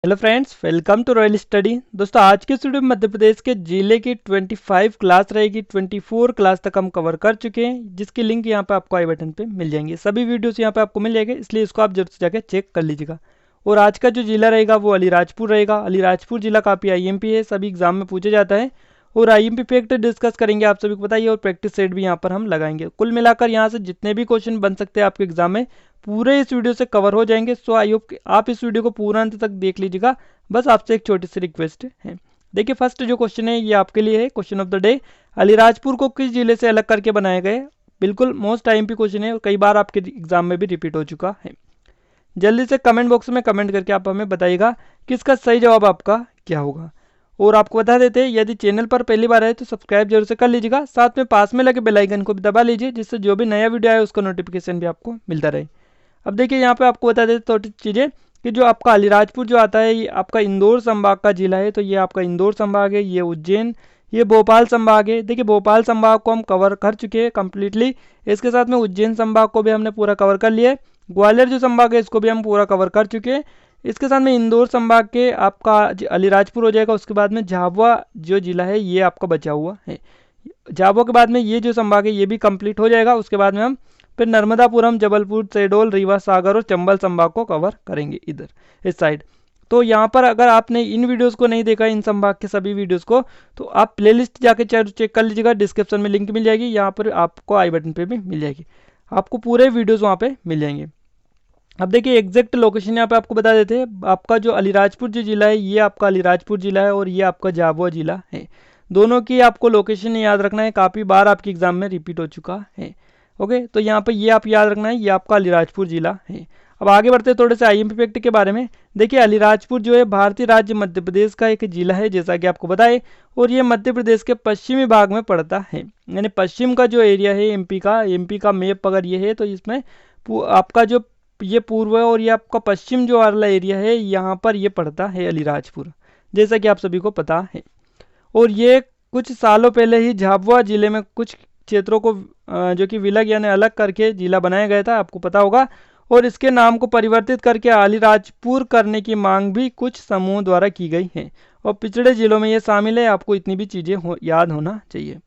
Hello friends, welcome to royal study. दोस्तों, आज के वीडियो में मध्य प्रदेश के जिले की 25 क्लास रहेगी। 24 क्लास तक हम कवर कर चुके हैं, जिसकी लिंक यहाँ पे आपको आई बटन पे मिल जाएंगे। सभी वीडियोस यहाँ पे आपको मिल जाएंगे, इसलिए इसको आप जरूर से जाकर चेक कर लीजिएगा। और आज का जो जिला रहेगा वो अलीराजपुर रहेगा। अलीराजपुर जिला काफ़ी IMP है, सभी एग्जाम में पूछा जाता है। और IMP फैक्ट डिस्कस करेंगे, आप सभी को बताइए, और प्रैक्टिस सेट भी यहाँ पर हम लगाएंगे। कुल मिलाकर यहाँ से जितने भी क्वेश्चन बन सकते हैं आपके एग्जाम में, पूरे इस वीडियो से कवर हो जाएंगे। सो आई होप आप इस वीडियो को पूरा अंत तक देख लीजिएगा। बस आपसे एक छोटी सी रिक्वेस्ट है। देखिए, फर्स्ट जो क्वेश्चन है ये आपके लिए है, question of the day. Alirajpur को किस जिले से अलग करके बनाया गया? बिल्कुल मोस्ट IMP क्वेश्चन है और कई बार आपके एग्जाम में भी रिपीट हो चुका है। जल्दी से कमेंट बॉक्स में कमेंट करके आप हमें बताइएगा कि इसका सही जवाब आपका क्या होगा। और आपको बता देते हैं, यदि चैनल पर पहली बार आए तो सब्सक्राइब जरूर से कर लीजिएगा। साथ में पास में लगे बेल आइकन को भी दबा लीजिए, जिससे जो भी नया वीडियो आए उसका नोटिफिकेशन भी आपको मिलता रहे। अब देखिए, यहाँ पे आपको बता देते थोड़ी चीज़ें कि जो आपका अलीराजपुर जो आता है ये आपका इंदौर संभाग का जिला है। तो ये आपका इंदौर संभाग है, ये उज्जैन, ये भोपाल संभाग है। देखिए, भोपाल संभाग को हम कवर कर चुके हैं कम्प्लीटली। इसके साथ में उज्जैन संभाग को भी हमने पूरा कवर कर लिया है। ग्वालियर जो संभाग है इसको भी हम पूरा कवर कर चुके हैं। इसके साथ में इंदौर संभाग के आपका अलीराजपुर हो जाएगा। उसके बाद में झाबुआ जो जिला है ये आपका बचा हुआ है। झाबुआ के बाद में ये जो संभाग है ये भी कंप्लीट हो जाएगा। उसके बाद में हम फिर नर्मदापुरम, जबलपुर, शहडोल, रीवा, सागर और चंबल संभाग को कवर करेंगे इधर इस साइड। तो यहाँ पर अगर आपने इन वीडियोस को नहीं देखा, इन संभाग के सभी वीडियोस को, तो आप प्लेलिस्ट जाके चेक कर लीजिएगा। डिस्क्रिप्शन में लिंक मिल जाएगी, यहाँ पर आपको आई बटन पे भी मिल जाएगी। आपको पूरे वीडियोस वहाँ पे मिल जाएंगे। अब देखिए, एग्जैक्ट लोकेशन यहाँ पे आपको बता देते हैं। आपका जो अलीराजपुर जो जिला है ये आपका अलीराजपुर जिला है और ये आपका झाबुआ जिला है। दोनों की आपको लोकेशन याद रखना है, काफ़ी बार आपके एग्जाम में रिपीट हो चुका है। ओके, तो यहाँ पे ये आप याद रखना है, ये आपका अलीराजपुर जिला है। अब आगे बढ़ते हैं थोड़े से IMP फैक्ट के बारे में। देखिए, अलीराजपुर जो है भारतीय राज्य मध्य प्रदेश का एक जिला है, जैसा कि आपको बताए। और ये मध्य प्रदेश के पश्चिमी भाग में पड़ता है, यानी पश्चिम का जो एरिया है MP का मैप अगर ये है तो इसमें आपका जो ये पूर्व है और ये आपका पश्चिम जो वाला एरिया है यहाँ पर ये पड़ता है अलीराजपुर, जैसा कि आप सभी को पता है। और ये कुछ सालों पहले ही झाबुआ जिले में कुछ क्षेत्रों को जो कि विलग यानी अलग करके जिला बनाया गया था, आपको पता होगा। और इसके नाम को परिवर्तित करके अलीराजपुर करने की मांग भी कुछ समूह द्वारा की गई है। और पिछड़े जिलों में ये शामिल है, आपको इतनी भी चीज़ें याद होना चाहिए।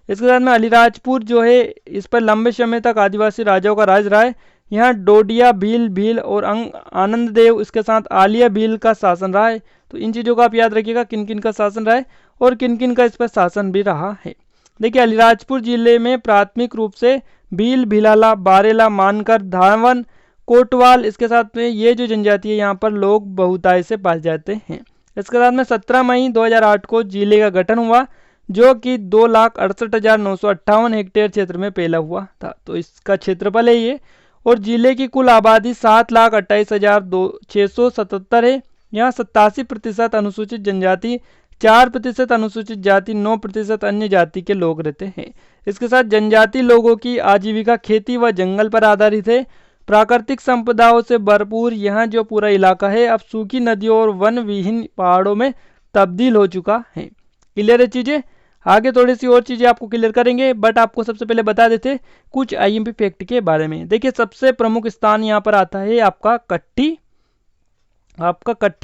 इसके साथ में अलीराजपुर जो है इस पर लंबे समय तक आदिवासी राजाओं का राज रहा है। यहाँ डोडिया भील और आनंद देव, इसके साथ आलिया भील का शासन रहा है। तो इन चीज़ों को आप याद रखिएगा, किन किन का शासन रहा है और किन किन का इस पर शासन भी रहा है। देखिए, अलीराजपुर जिले में प्राथमिक रूप से भील, भिलाला, बारेला, मानकर, धावन, कोटवाल, इसके साथ में ये जो जनजाति है यहाँ पर लोग बहुतायत से पाए जाते हैं। इसके साथ में 17 मई 2008 को जिले का गठन हुआ, जो कि 2,68,958 हेक्टेयर क्षेत्र में फैला हुआ था। तो इसका क्षेत्रफल है ये। और जिले की कुल आबादी 7,28,677 है। यहाँ 87% अनुसूचित जनजाति, 4% अनुसूचित जाति, 9% अन्य जाति के लोग रहते हैं। इसके साथ जनजाति लोगों की आजीविका खेती व जंगल पर आधारित है। प्राकृतिक संपदाओं से भरपूर यहाँ जो पूरा इलाका है अब सूखी नदियों और वन विहीन पहाड़ों में तब्दील हो चुका है। क्लियर है चीज़ें? आगे थोड़ी सी और चीज़ें आपको क्लियर करेंगे, बट आपको सबसे पहले बता देते कुछ IMP फैक्ट के बारे में। देखिए, सबसे प्रमुख स्थान यहाँ पर आता है आपका कट्टी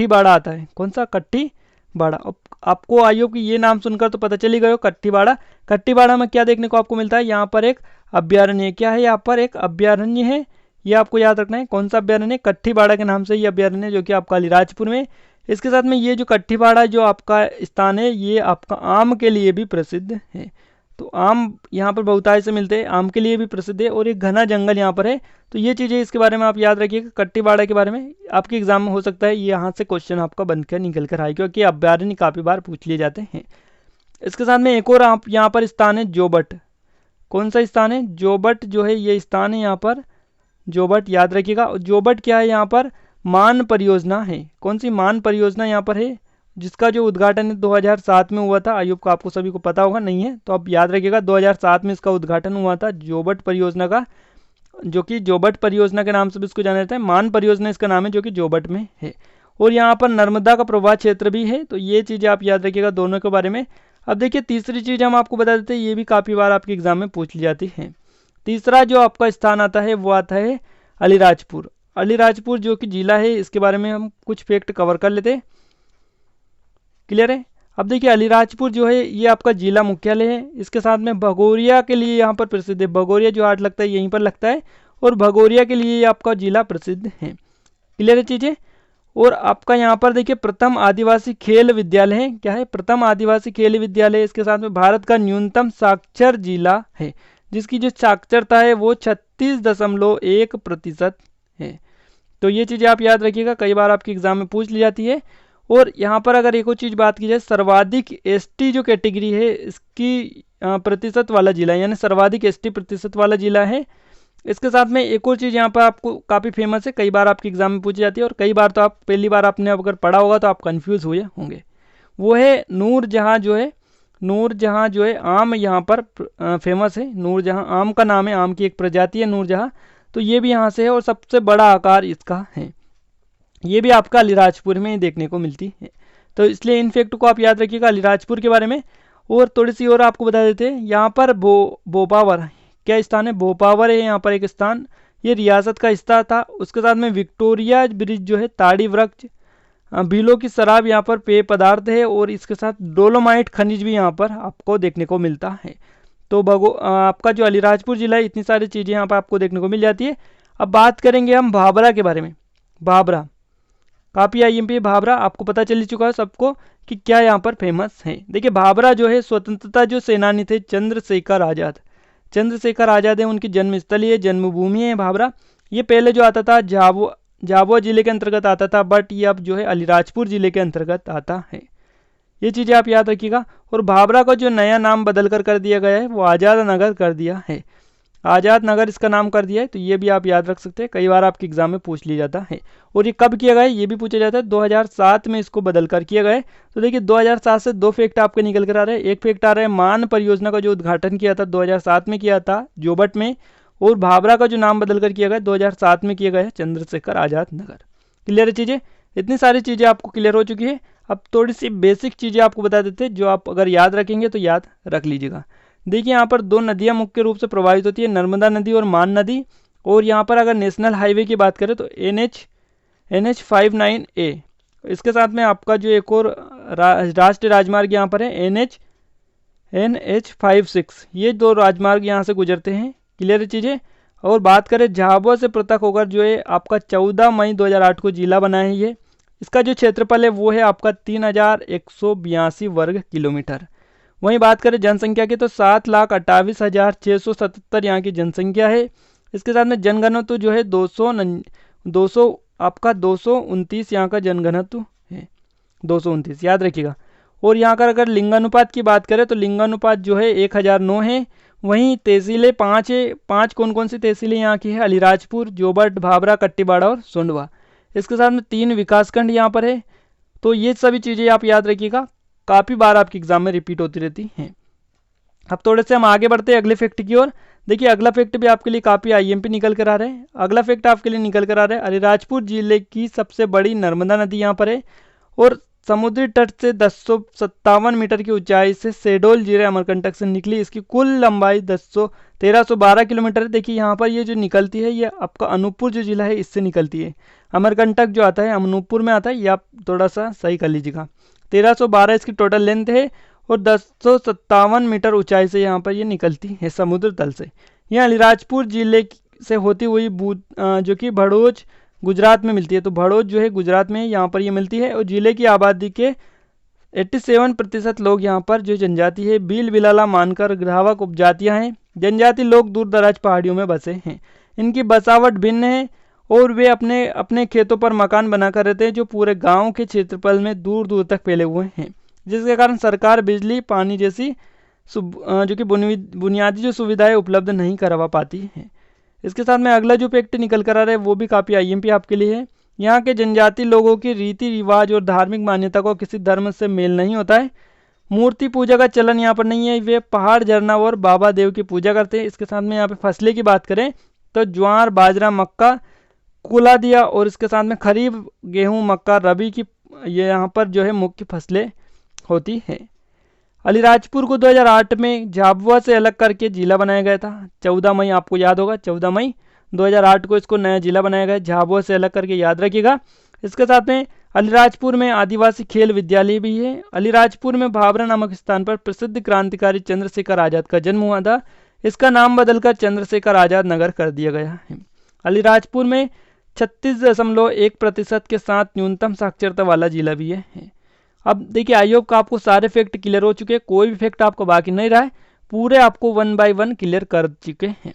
बाड़ा आता है। कौन सा? कट्टी बाड़ा। आपको आयोग की ये नाम सुनकर तो पता चली गयो, कट्टी बाड़ा। कट्टी बाड़ा में क्या देखने को आपको मिलता है? यहाँ पर एक अभ्यारण्य। क्या है? यहाँ पर एक अभ्यारण्य है, ये आपको याद रखना है। कौन सा अभ्यारण्य? कट्टी बाड़ा के नाम से ये अभ्यारण्य, जो कि आपका अलीराजपुर में। इसके साथ में ये जो कट्टी बाड़ा जो आपका स्थान है ये आपका आम के लिए भी प्रसिद्ध है। तो आम यहाँ पर बहुतायत से मिलते हैं, आम के लिए भी प्रसिद्ध है। और एक घना जंगल यहाँ पर है। तो ये चीज़ें इसके बारे में आप याद रखिएगा। कट्टी बाड़ा के बारे में आपके एग्जाम में हो सकता है यहाँ से क्वेश्चन आपका बनकर निकल कर आए, क्योंकि अभ्यारण्य काफ़ी बार पूछ लिए जाते हैं। इसके साथ में एक और आप यहाँ पर स्थान है जोबट। कौन सा स्थान है? जोबट जो है ये स्थान है यहाँ पर, जोबट याद रखिएगा। जोबट क्या है? यहाँ पर मान परियोजना है। कौन सी? मान परियोजना यहाँ पर है, जिसका जो उद्घाटन 2007 में हुआ था। आयुब का आपको सभी को पता होगा, नहीं है तो आप याद रखिएगा 2007 में इसका उद्घाटन हुआ था जोबट परियोजना का, जो कि जोबट परियोजना के नाम से भी इसको जाना जाता है। मान परियोजना इसका नाम है, जो कि जोबट में है। और यहाँ पर नर्मदा का प्रवाह क्षेत्र भी है। तो ये चीज़ें आप याद रखिएगा दोनों के बारे में। अब देखिए, तीसरी चीज़ हम आपको बता देते हैं, ये भी काफ़ी बार आपके एग्जाम में पूछ ली जाती है। तीसरा जो आपका स्थान आता है वो आता है अलीराजपुर। अलीराजपुर जो कि जिला है इसके बारे में हम कुछ फैक्ट कवर कर लेते हैं। क्लियर है। अब देखिए अलीराजपुर जो है ये आपका जिला मुख्यालय है, इसके साथ में भगोरिया के लिए यहाँ पर प्रसिद्ध है। भगोरिया जो हाट लगता है यहीं पर लगता है और भगोरिया के लिए ये आपका जिला प्रसिद्ध है। क्लियर है चीज़ें। और आपका यहाँ पर देखिए प्रथम आदिवासी खेल विद्यालय है। क्या है? प्रथम आदिवासी खेल विद्यालय। इसके साथ में भारत का न्यूनतम साक्षर जिला है, जिसकी जो साक्षरता है वो 36.1% है। तो ये चीज़ें आप याद रखिएगा, कई बार आपके एग्जाम में पूछ ली जाती है। और यहाँ पर अगर एक और चीज़ बात की जाए, सर्वाधिक एसटी जो कैटेगरी है इसकी प्रतिशत वाला जिला, यानी सर्वाधिक एसटी प्रतिशत वाला जिला है। इसके साथ में एक और चीज़ यहाँ पर आपको काफ़ी फेमस है, कई बार आपके एग्जाम में पूछी जाती है और कई बार तो आप पहली बार आपने अगर पढ़ा होगा तो आप कंफ्यूज हुए होंगे। वो है नूरजहाँ जो है, नूरजहाँ जो है आम यहाँ पर फेमस है। नूरजहाँ आम का नाम है, आम की एक प्रजाति है नूरजहाँ, तो ये भी यहाँ से है और सबसे बड़ा आकार इसका है। ये भी आपका अलीराजपुर में देखने को मिलती है। तो इसलिए इन फैक्ट को आप याद रखिएगा अलीराजपुर के बारे में। और थोड़ी सी और आपको बता देते हैं, यहाँ पर भोपावर क्या स्थान है? भोपावर है यहाँ पर एक स्थान, ये रियासत का हिस्सा था। उसके साथ में विक्टोरिया ब्रिज जो है, ताड़ी वृक्ष, बीलों की शराब यहाँ पर पेय पदार्थ है और इसके साथ डोलोमाइट खनिज भी यहाँ पर आपको देखने को मिलता है। तो आपका जो अलीराजपुर जिला है इतनी सारी चीज़ें यहाँ पर आपको देखने को मिल जाती है। अब बात करेंगे हम भाभरा के बारे में। भाभरा काफ़ी आईएमपी भाभरा आपको पता चल चुका है सबको कि क्या यहाँ पर फेमस है। देखिए भाभरा जो है स्वतंत्रता जो सेनानी थे चंद्रशेखर आज़ाद, चंद्रशेखर आज़ाद है उनकी जन्मस्थली है, जन्मभूमि है भाभरा। ये पहले जो आता था झाबुआ जिले के अंतर्गत आता था, बट ये अब जो है अलीराजपुर जिले के अंतर्गत आता है। ये चीज़ें आप याद रखिएगा। और भाभरा का जो नया नाम बदल कर दिया गया है वो आज़ाद नगर कर दिया है, आज़ाद नगर इसका नाम कर दिया है। तो ये भी आप याद रख सकते हैं, कई बार आपके एग्जाम में पूछ लिया जाता है। और ये कब किया गया है ये भी पूछा जाता है, 2007 में इसको बदल कर किया गया है। तो देखिए 2007 से दो फैक्ट आपके निकल कर आ रहे हैं। एक फैक्ट आ रहा है मान परियोजना का जो उद्घाटन किया था 2007 में किया था जोबट में, और भाभरा का जो नाम बदल कर किया गया 2007 में किया गया है चंद्रशेखर आज़ाद नगर। क्लियर है चीज़ें। इतनी सारी चीज़ें आपको क्लियर हो चुकी है। अब थोड़ी सी बेसिक चीज़ें आपको बता देते हैं जो आप अगर याद रखेंगे तो याद रख लीजिएगा। देखिए यहाँ पर दो नदियाँ मुख्य रूप से प्रभावित होती है, नर्मदा नदी और मान नदी। और यहाँ पर अगर नेशनल हाईवे की बात करें तो NH 59A, इसके साथ में आपका जो एक और राष्ट्रीय राजमार्ग यहाँ पर है NH 56, ये दो राजमार्ग यहाँ से गुजरते हैं। क्लियर है चीज़ें। और बात करें झाबुआ से पृथक होकर जो है आपका 14 मई 2008 को जिला बना है ये। इसका जो क्षेत्रफल है वो है आपका 3182 वर्ग किलोमीटर। वहीं बात करें जनसंख्या की तो 7,28,677 यहाँ की जनसंख्या है। इसके साथ में जनघनत्व जो है 229 यहाँ का जनघनत्व है, 229 याद रखिएगा। और यहाँ का अगर लिंगानुपात की बात करें तो लिंगानुपात जो है 1009 है। वहीं तहसीलें 5 है। 5 कौन कौन सी तहसीलें यहाँ की है? अलीराजपुर, जोबट, भाभरा, कट्टीबाड़ा और सोंडवा। इसके साथ में 3 विकासखंड यहाँ पर है। तो ये सभी चीज़ें आप याद रखिएगा, काफ़ी बार आपके एग्जाम में रिपीट होती रहती हैं। अब थोड़े से हम आगे बढ़ते हैं अगले फैक्ट की ओर। देखिए अगला फैक्ट भी आपके लिए काफ़ी आईएमपी निकल कर आ रहे हैं। अगला फैक्ट आपके लिए निकल कर आ रहा है, अलीराजपुर जिले की सबसे बड़ी नर्मदा नदी यहाँ पर है और समुद्री तट से 1057 मीटर की ऊंचाई से शेडोल जिले अमरकंटक से निकली। इसकी कुल लंबाई 1312 किलोमीटर है। देखिए यहाँ पर ये जो निकलती है ये आपका अनूपपुर जो जिला है इससे निकलती है। अमरकंटक जो आता है अनूपपुर में आता है, ये आप थोड़ा सा सही कर लीजिएगा। 1312 इसकी टोटल लेंथ है और 1057 मीटर ऊंचाई से यहाँ पर ये निकलती है समुद्र तल से। यह अलीराजपुर जिले से होती हुई जो कि भड़ोज गुजरात में मिलती है। तो भड़ोज जो है गुजरात में यहाँ पर ये मिलती है। और जिले की आबादी के 87% लोग यहाँ पर जो जनजाति है भील बिलाला मानकर ग्राहक उपजातियाँ हैं। जनजाति लोग दूर दराज पहाड़ियों में बसे हैं। इनकी बसावट भिन्न है और वे अपने अपने खेतों पर मकान बनाकर रहते हैं जो पूरे गांव के क्षेत्रफल में दूर दूर तक फैले हुए हैं, जिसके कारण सरकार बिजली पानी जैसी जो कि बुनियादी जो सुविधाएं उपलब्ध नहीं करवा पाती है। इसके साथ में अगला जो फैक्ट निकल कर आ रहा है वो भी काफ़ी आईएमपी आपके लिए है। यहाँ के जनजाति लोगों की रीति रिवाज और धार्मिक मान्यता को किसी धर्म से मेल नहीं होता है। मूर्ति पूजा का चलन यहाँ पर नहीं है। वे पहाड़, झरना और बाबा देव की पूजा करते हैं। इसके साथ में यहाँ पे फसलें की बात करें तो ज्वार, बाजरा, मक्का, कुलादिया और इसके साथ में खरीफ, गेहूँ, मक्का, रबी की ये यहाँ पर जो है मुख्य फसलें होती हैं। अलीराजपुर को 2008 में झाबुआ से अलग करके जिला बनाया गया था। 14 मई आपको याद होगा, 14 मई 2008 को इसको नया जिला बनाया गया, झाबुआ से अलग करके याद रखिएगा। इसके साथ में अलीराजपुर में आदिवासी खेल विद्यालय भी है। अलीराजपुर में भाभरा नामक स्थान पर प्रसिद्ध क्रांतिकारी चंद्रशेखर आजाद का जन्म हुआ था। इसका नाम बदलकर चंद्रशेखर आजाद नगर कर दिया गया है। अलीराजपुर में 36.1% के साथ न्यूनतम साक्षरता वाला जिला भी है। अब देखिए आयोग का आपको सारे फैक्ट क्लियर हो चुके हैं, कोई भी फैक्ट आपको बाकी नहीं रहा है, पूरे आपको 1 बाय 1 क्लियर कर चुके हैं।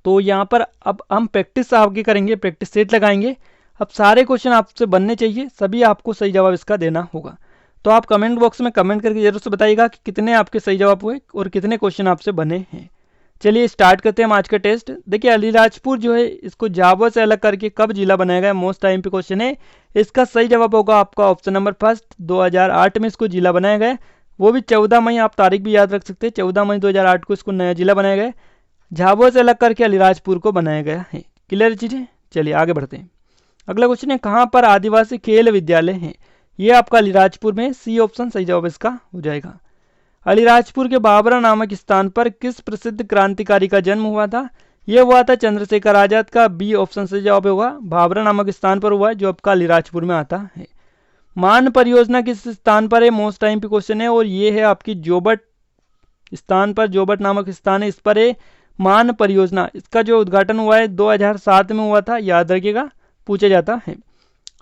तो यहाँ पर अब हम प्रैक्टिस आगे करेंगे, प्रैक्टिस सेट लगाएंगे। अब सारे क्वेश्चन आपसे बनने चाहिए, सभी आपको सही जवाब इसका देना होगा। तो आप कमेंट बॉक्स में कमेंट करके जरूर से बताइएगा कि कितने आपके सही जवाब हुए और कितने क्वेश्चन आपसे बने हैं। चलिए स्टार्ट करते हैं हम आज का टेस्ट। देखिए अलीराजपुर जो है इसको झाबुआ से अलग करके कब जिला बनाया गया, मोस्ट टाइम पे क्वेश्चन है। इसका सही जवाब होगा आपका ऑप्शन नंबर फर्स्ट, 2008 में इसको जिला बनाया गया, वो भी 14 मई। आप तारीख भी याद रख सकते हैं, 14 मई 2008 को इसको नया जिला बनाया गया, झाबुआ से अलग करके अलीराजपुर को बनाया गया है। क्लियर चीज़ें, चलिए आगे बढ़ते हैं। अगला क्वेश्चन है कहाँ पर आदिवासी खेल विद्यालय है, ये आपका अलीराजपुर में, सी ऑप्शन सही जवाब इसका हो जाएगा। अलीराजपुर के भाभरा नामक स्थान पर किस प्रसिद्ध क्रांतिकारी का जन्म हुआ था, यह हुआ था चंद्रशेखर आजाद का, बी ऑप्शन से जवाब होगा। भाभरा नामक स्थान पर हुआ है जो आपका अलीराजपुर में आता है। मान परियोजना किस स्थान पर है, मोस्ट टाइम पे क्वेश्चन है, और ये है आपकी जोबट स्थान पर, जोबट नामक स्थान है, इस पर है मान परियोजना। इसका जो उद्घाटन हुआ है 2007 में हुआ था, याद रखिएगा, पूछा जाता है।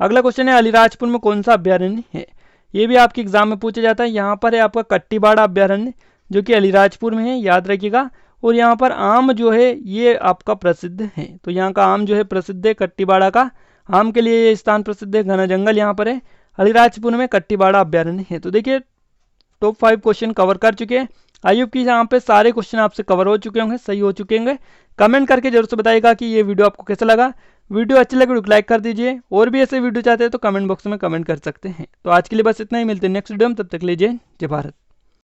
अगला क्वेश्चन है अलीराजपुर में कौन सा अभ्यारण्य है, ये भी आपके एग्जाम में पूछा जाता है। यहाँ पर है आपका कट्टीबाड़ा अभ्यारण्य जो कि अलीराजपुर में है, याद रखिएगा। और यहाँ पर आम जो है ये आपका प्रसिद्ध है, तो यहाँ का आम जो है प्रसिद्ध है, कट्टीबाड़ा का आम के लिए ये स्थान प्रसिद्ध है। घना जंगल यहाँ पर है, अलीराजपुर में कट्टीबाड़ा अभ्यारण्य है। तो देखिए टॉप 5 क्वेश्चन कवर कर चुके हैं। आयोग की यहाँ पे सारे क्वेश्चन आपसे कवर हो चुके होंगे, सही हो चुके होंगे। कमेंट करके जरूर से बताइएगा कि ये वीडियो आपको कैसा लगा। वीडियो अच्छी लगे तो लाइक कर दीजिए, और भी ऐसे वीडियो चाहते हैं तो कमेंट बॉक्स में कमेंट कर सकते हैं। तो आज के लिए बस इतना ही, मिलते हैं नेक्स्ट वीडियो में, तब तक लीजिए जय भारत।